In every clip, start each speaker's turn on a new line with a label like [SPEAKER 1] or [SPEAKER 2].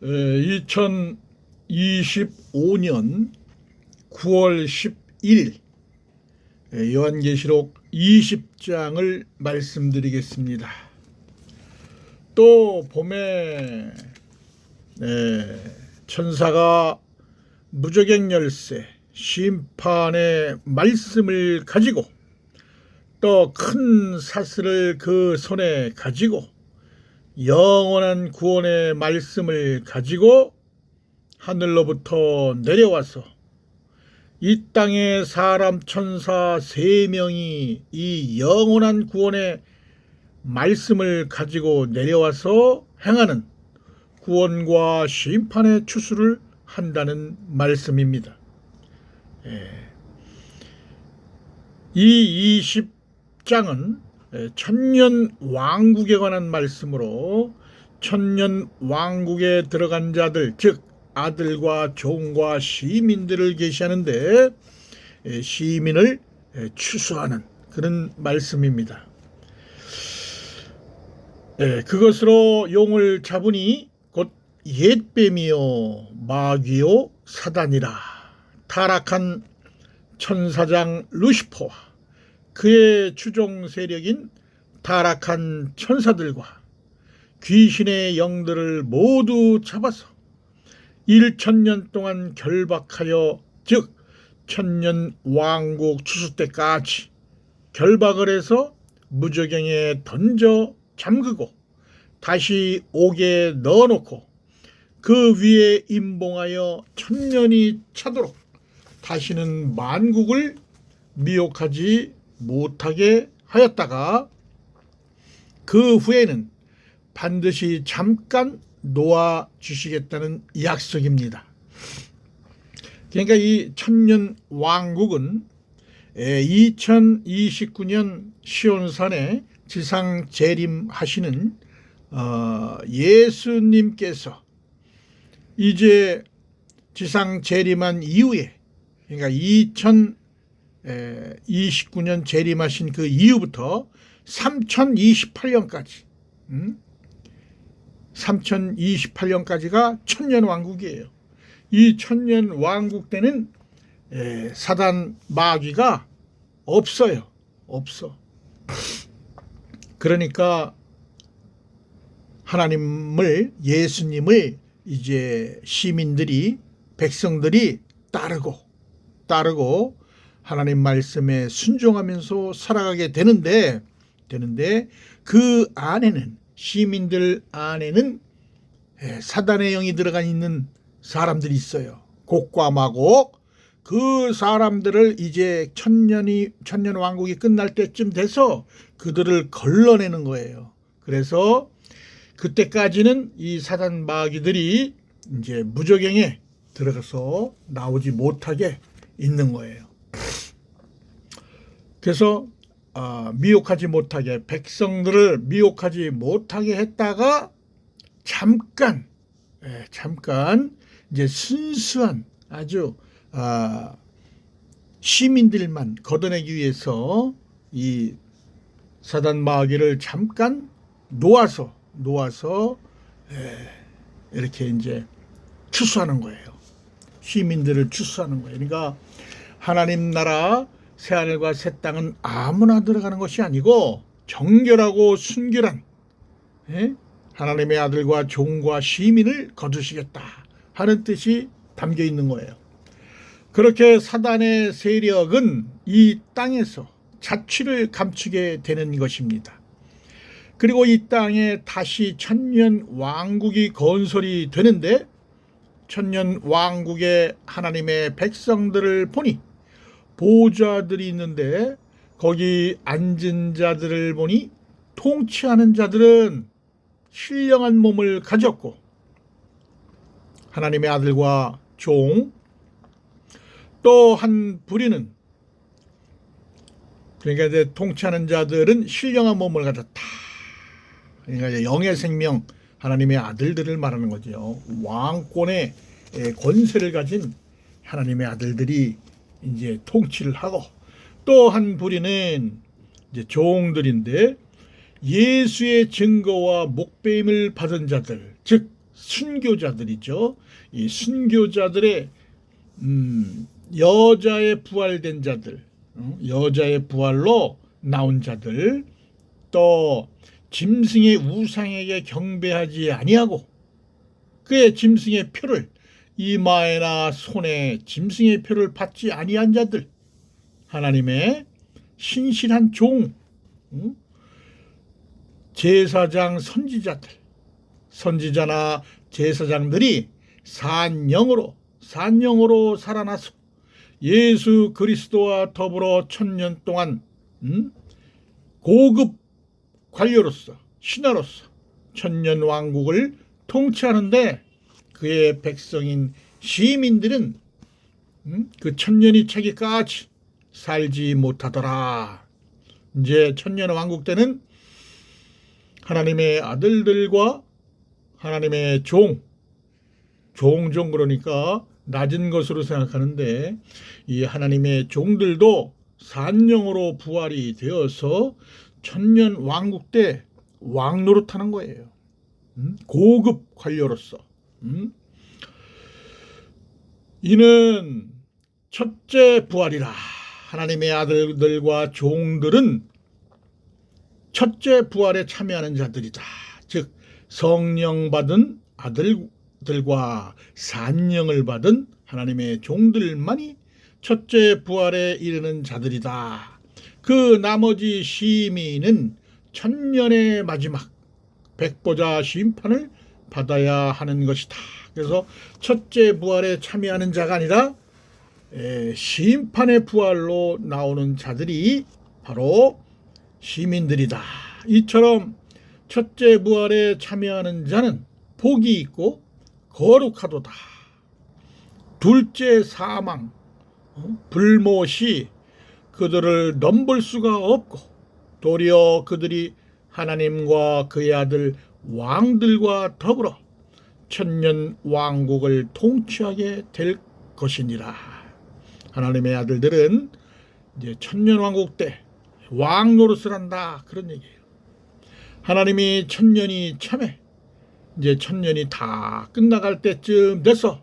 [SPEAKER 1] 2025년 9월 11일 요한계시록 20장을 말씀드리겠습니다. 또 봄에 천사가 무저갱 열쇠 심판의 말씀을 가지고 또 큰 사슬을 그 손에 가지고 영원한 구원의 말씀을 가지고 하늘로부터 내려와서 이 땅에 사람 천사 3명이 이 영원한 구원의 말씀을 가지고 내려와서 행하는 구원과 심판의 추수를 한다는 말씀입니다. 이 20장은 천년 왕국에 관한 말씀으로 천년 왕국에 들어간 자들, 즉 아들과 종과 시민들을 계시하는데 시민을 추수하는 그런 말씀입니다. 그것으로 용을 잡으니 곧 옛뱀이요 마귀요 사단이라. 타락한 천사장 루시퍼와 그의 추종 세력인 타락한 천사들과 귀신의 영들을 모두 잡아서 1000년 동안 결박하여, 즉 천년 왕국 추수 때까지 결박을 해서 무저갱에 던져 잠그고 다시 옥에 넣어놓고 그 위에 임봉하여 1000년이 차도록 다시는 만국을 미혹하지 못하게 하였다가 그 후에는 반드시 잠깐 놓아 주시겠다는 약속입니다. 그러니까 이 천년 왕국은 2029년 시온산에 지상 재림하시는 예수님께서 이제 지상 재림한 이후에, 그러니까 2029년 재림하신 그 이후부터 3028년까지 3028년까지가 천년 왕국이에요. 이 천년 왕국 때는 사단 마귀가 없어요. 없어. 그러니까 하나님을, 예수님을 이제 시민들이, 백성들이 따르고 하나님 말씀에 순종하면서 살아가게 되는데 그 안에는, 시민들 안에는 사단의 영이 들어가 있는 사람들이 있어요. 곡과 마곡. 그 사람들을 이제 천년 왕국이 끝날 때쯤 돼서 그들을 걸러내는 거예요. 그래서 그때까지는 이 사단 마귀들이 이제 무저갱에 들어가서 나오지 못하게 있는 거예요. 그래서 미혹하지 못하게, 백성들을 미혹하지 못하게 했다가 잠깐 이제 순수한 아주 시민들만 걷어내기 위해서 이 사단 마귀를 잠깐 놓아서 이렇게 이제 추수하는 거예요. 시민들을 추수하는 거예요. 그러니까 하나님 나라 새하늘과 새 땅은 아무나 들어가는 것이 아니고 정결하고 순결한 하나님의 아들과 종과 시민을 거두시겠다 하는 뜻이 담겨 있는 거예요. 그렇게 사단의 세력은 이 땅에서 자취를 감추게 되는 것입니다. 그리고 이 땅에 다시 천년 왕국이 건설이 되는데 천년 왕국의 하나님의 백성들을 보니 보좌들이 있는데 거기 앉은 자들을 보니 통치하는 자들은 신령한 몸을 가졌고 하나님의 아들과 종, 또 한 부류는, 그러니까 이제 통치하는 자들은 신령한 몸을 가졌다. 그러니까 이제 영의 생명, 하나님의 아들들을 말하는 거죠. 왕권의 권세를 가진 하나님의 아들들이 이제 통치를 하고, 또 한 부류는 이제 종들인데 예수의 증거와 목배임을 받은 자들, 즉 순교자들이죠. 이 순교자들의 여자의 부활된 자들, 여자의 부활로 나온 자들, 또 짐승의 우상에게 경배하지 아니하고 그의 짐승의 표를 이마에나 손에 짐승의 표를 받지 아니한 자들, 하나님의 신실한 종, 제사장 선지자들, 선지자나 제사장들이 산영으로 살아나서 예수 그리스도와 더불어 1000년 동안 고급 관료로서 신하로서 1000년 왕국을 통치하는데 그의 백성인 시민들은 그 1000년이 차기까지 살지 못하더라. 이제 1000년 왕국 때는 하나님의 아들들과 하나님의 종종 그러니까 낮은 것으로 생각하는데 이 하나님의 종들도 산영으로 부활이 되어서 1000년 왕국 때 왕 노릇하는 거예요. 고급 관료로서. 이는 첫째 부활이라. 하나님의 아들들과 종들은 첫째 부활에 참여하는 자들이다. 즉 성령 받은 아들들과 산영을 받은 하나님의 종들만이 첫째 부활에 이르는 자들이다. 그 나머지 시민은 1000년의 마지막 백보자 심판을 받아야 하는 것이다. 그래서 첫째 부활에 참여하는 자가 아니라 심판의 부활로 나오는 자들이 바로 시민들이다. 이처럼 첫째 부활에 참여하는 자는 복이 있고 거룩하도다. 둘째 사망, 불못이 그들을 넘볼 수가 없고 도리어 그들이 하나님과 그의 아들 왕들과 더불어 1000년 왕국을 통치하게 될 것이니라. 하나님의 아들들은 이제 1000년 왕국 때 왕 노릇을 한다, 그런 얘기예요. 하나님이 1000년이 참에 이제 1000년이 다 끝나갈 때쯤 돼서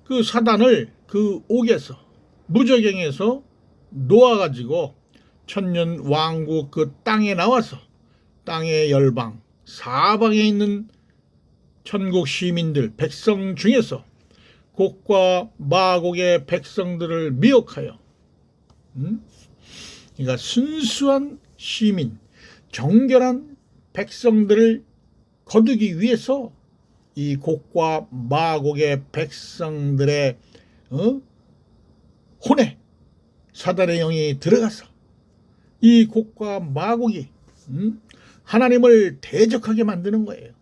[SPEAKER 1] 그 사단을 그 옥에서 무저갱에서 놓아가지고 1000년 왕국 그 땅에 나와서 땅의 열방 사방에 있는 천국 시민들 백성 중에서 곡과 마곡의 백성들을 미혹하여 그러니까 순수한 시민 정결한 백성들을 거두기 위해서 이 곡과 마곡의 백성들의 혼에 사단의 영이 들어가서 이 곡과 마곡이 하나님을 대적하게 만드는 거예요.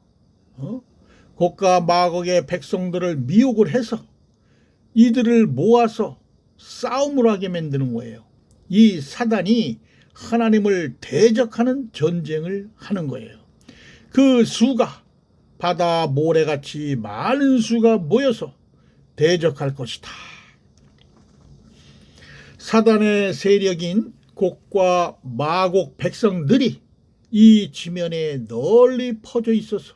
[SPEAKER 1] 곡과 마곡의 백성들을 미혹을 해서 이들을 모아서 싸움을 하게 만드는 거예요. 이 사단이 하나님을 대적하는 전쟁을 하는 거예요. 그 수가 바다 모래같이 많은 수가 모여서 대적할 것이다. 사단의 세력인 곡과 마곡 백성들이 이 지면에 널리 퍼져 있어서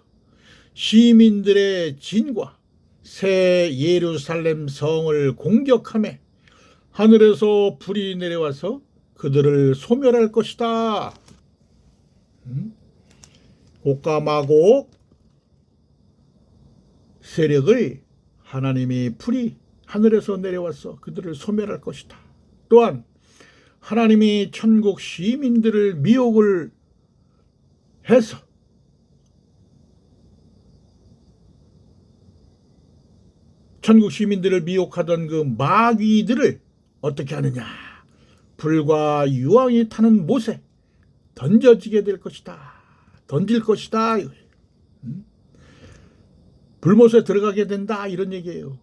[SPEAKER 1] 시민들의 진과 새 예루살렘 성을 공격하며 하늘에서 불이 내려와서 그들을 소멸할 것이다. 곡과 마곡 세력을 하나님이 불이 하늘에서 내려와서 그들을 소멸할 것이다. 또한 하나님이 천국 시민들을 미혹을 해서 천국 시민들을 미혹하던 그 마귀들을 어떻게 하느냐? 불과 유황이 타는 못에 던져지게 될 것이다. 던질 것이다. 불못에 들어가게 된다. 이런 얘기예요.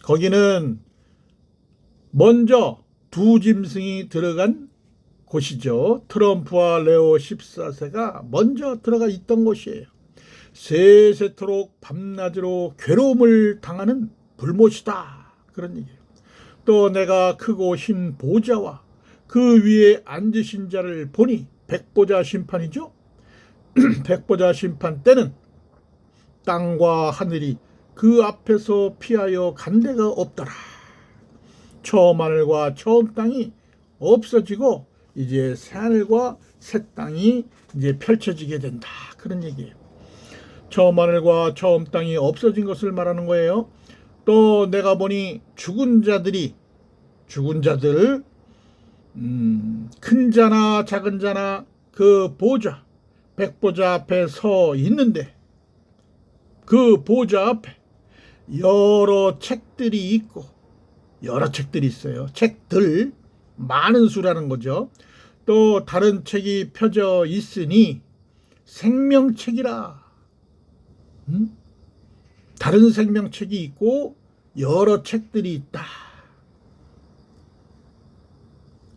[SPEAKER 1] 거기는 먼저 두 짐승이 들어간 곳이죠. 트럼프와 레오 14세가 먼저 들어가 있던 곳이에요. 세세토록 밤낮으로 괴로움을 당하는 불못이다. 그런 얘기예요. 또 내가 크고 흰 보좌와 그 위에 앉으신 자를 보니 백보자 심판이죠. 백보자 심판 때는 땅과 하늘이 그 앞에서 피하여 간 데가 없더라. 처음 하늘과 처음 땅이 없어지고 이제 새 하늘과 새 땅이 이제 펼쳐지게 된다. 그런 얘기예요. 처음 하늘과 처음 땅이 없어진 것을 말하는 거예요. 또 내가 보니 죽은 자들 큰 자나 작은 자나 그 보좌 백보좌 앞에 서 있는데 그 보좌 앞에 여러 책들이 있고 여러 책들이 있어요. 책들 많은 수라는 거죠. 또 다른 책이 펴져 있으니 생명책이라. 다른 생명책이 있고 여러 책들이 있다.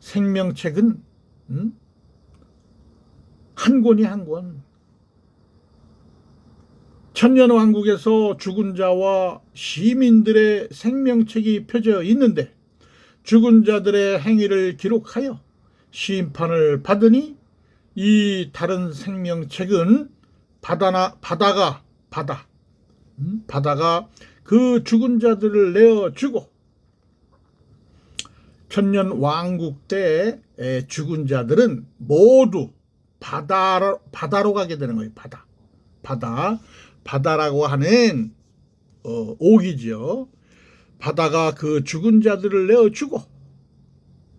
[SPEAKER 1] 생명책은 한 권이 한 권. 천년왕국에서 죽은 자와 시민들의 생명책이 펴져 있는데 죽은 자들의 행위를 기록하여 심판을 받으니 이 다른 생명책은 바다가 그 죽은 자들을 내어주고 천년왕국 때 죽은 자들은 모두 바다로 가게 되는 거예요. 바다라고 하는 옥이죠. 바다가 그 죽은 자들을 내어주고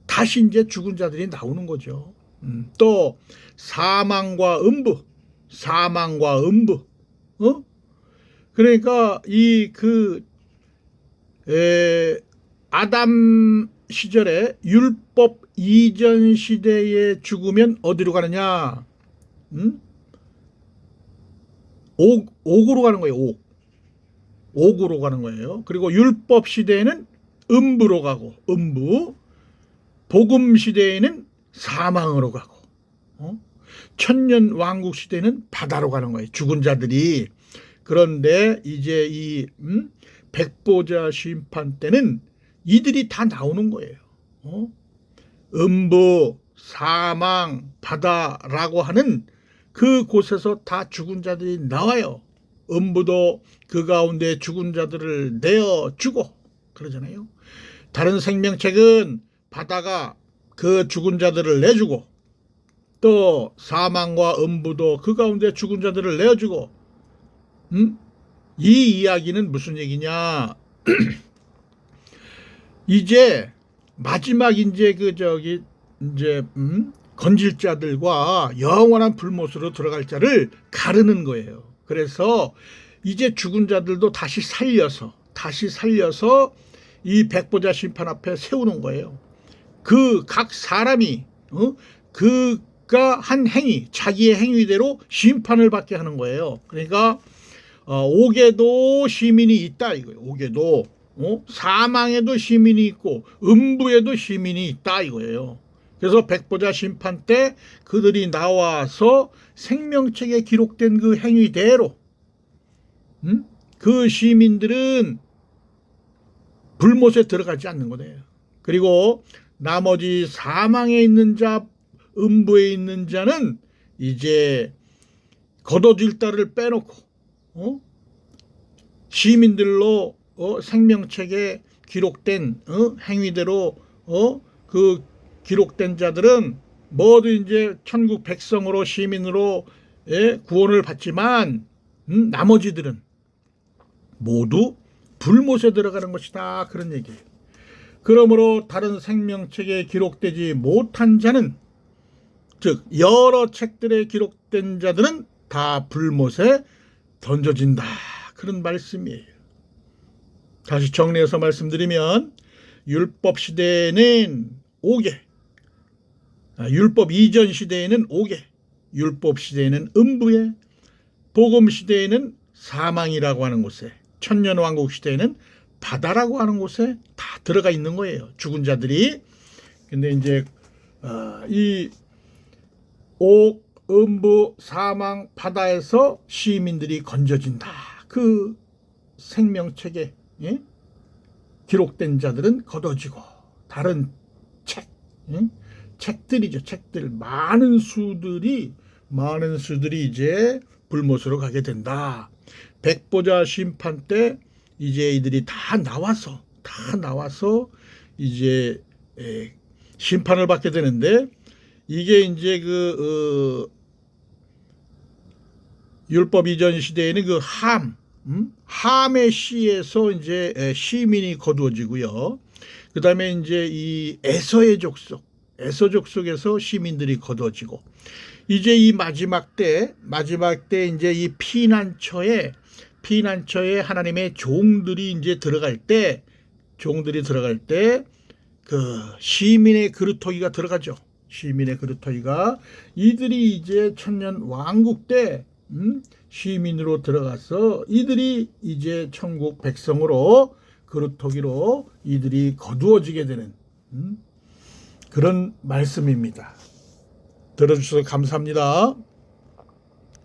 [SPEAKER 1] 다시 이제 죽은 자들이 나오는 거죠. 또 사망과 음부. 그러니까 아담 시절에 율법 이전 시대에 죽으면 어디로 가느냐? 옥으로 가는 거예요. 옥으로 가는 거예요. 그리고 율법 시대에는 음부로 가고 복음 시대에는 사망으로 가고 천년 왕국 시대는 바다로 가는 거예요. 죽은 자들이. 그런데 이제 이 백보자 심판 때는 이들이 다 나오는 거예요. 음부, 사망, 바다라고 하는 그 곳에서 다 죽은 자들이 나와요. 음부도 그 가운데 죽은 자들을 내어주고 그러잖아요. 다른 생명책은 바다가 그 죽은 자들을 내주고 또 사망과 음부도 그 가운데 죽은 자들을 내어주고 이 이야기는 무슨 얘기냐? 이제 마지막 이제 건질 자들과 영원한 불못으로 들어갈 자를 가르는 거예요. 그래서 이제 죽은 자들도 다시 살려서 이 백보자 심판 앞에 세우는 거예요. 그 각 사람이 그가 한 행위, 자기의 행위대로 심판을 받게 하는 거예요. 그러니까 옥에도 시민이 있다 이거예요. 옥에도 사망에도 시민이 있고 음부에도 시민이 있다 이거예요. 그래서 백보자 심판 때 그들이 나와서 생명책에 기록된 그 행위대로 그 시민들은 불못에 들어가지 않는 거예요. 그리고 나머지 사망에 있는 자, 음부에 있는 자는 이제 거둬질 딸을 빼놓고 시민들로 생명책에 기록된 행위대로 그 기록된 자들은 모두 이제 천국 백성으로 시민으로 구원을 받지만 나머지들은 모두 불못에 들어가는 것이다. 그런 얘기예요. 그러므로 다른 생명책에 기록되지 못한 자는 즉 여러 책들에 기록된 자들은 다 불못에 던져진다. 그런 말씀이에요. 다시 정리해서 말씀드리면 율법 시대에는 옥에, 율법 이전 시대에는 옥에, 율법 시대에는 음부에, 복음 시대에는 사망이라고 하는 곳에, 천년왕국 시대에는 바다라고 하는 곳에 다 들어가 있는 거예요. 죽은 자들이. 근데 이제 이 옥, 음부, 사망, 바다에서 시민들이 건져진다. 그 생명책에 기록된 자들은 거둬지고 다른 책들이죠. 책들 많은 수들이 이제 불못으로 가게 된다. 백보자 심판 때 이제 이들이 다 나와서 이제 심판을 받게 되는데, 이게 이제 율법 이전 시대에는 그 함의 씨에서 이제 시민이 거두어지고요. 그 다음에 이제 이 에서 족속에서 시민들이 거두어지고, 이제 이 마지막 때 이제 이 피난처에 하나님의 종들이 이제 들어갈 때 그 시민의 그루터기가 들어가죠. 시민의 그루터기가 이들이 이제 천년 왕국 때 시민으로 들어가서 이들이 이제 천국 백성으로 그루터기로 이들이 거두어지게 되는 그런 말씀입니다. 들어주셔서 감사합니다.